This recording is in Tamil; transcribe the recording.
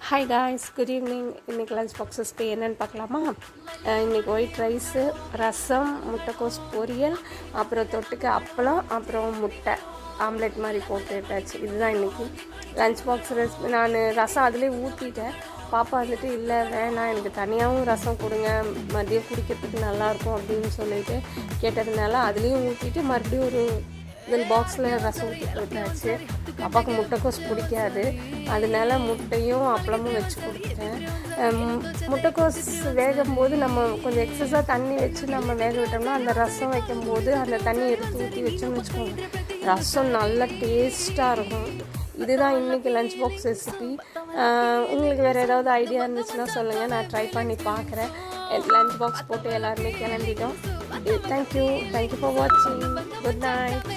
Hi guys, good evening. இன்றைக்கி லஞ்ச் பாக்ஸஸ்க்கு என்னென்னு பார்க்கலாமா? இன்றைக்கி ஒயிட் ரைஸு, ரசம், முட்டைக்கோஸ் பொரியல், அப்புறம் தொட்டுக்க அப்பளம், அப்புறம் முட்டை ஆம்லெட் மாதிரி போட்டுட்டாச்சு. இதுதான் இன்றைக்கி லஞ்ச் பாக்ஸ் ரெசிபி. நான் ரசம் அதிலே ஊற்றிட்டேன். பாப்பா வந்துட்டு இல்லை வேணாம், எனக்கு தனியாகவும் ரசம் கொடுங்க, மதியம் குடிக்கிறதுக்கு நல்லாயிருக்கும் அப்படின்னு சொல்லிட்டு கேட்டதுனால அதுலேயும் ஊற்றிட்டு மறுபடியும் ஒரு இதில் பாக்ஸில் ரசம் ஊற்றி கொடுத்தாச்சு. அப்பாவுக்கு முட்டைக்கோஸ் பிடிக்காது, அதனால முட்டையும் அப்பளமும் வச்சு கொடுத்துட்டேன். முட்டைக்கோஸ் வேகும்போது நம்ம கொஞ்சம் எக்ஸஸாக தண்ணி வச்சு நம்ம வேக விட்டோம்னா அந்த ரசம் வைக்கும்போது அந்த தண்ணி எடுத்து ஊற்றி வச்சோம்னு வச்சுக்கோங்க, ரசம் நல்லா டேஸ்ட்டாக இருக்கும். இதுதான் இன்றைக்கி லஞ்ச் பாக்ஸ் ரெசிபி. உங்களுக்கு வேறு ஏதாவது ஐடியா இருந்துச்சுன்னா சொல்லுங்கள், நான் ட்ரை பண்ணி பார்க்குறேன். லஞ்ச் பாக்ஸ் போட்டு எல்லாருமே கிளம்பிட்டோம். தேங்க்யூ ஃபார் வாட்சிங். Good night.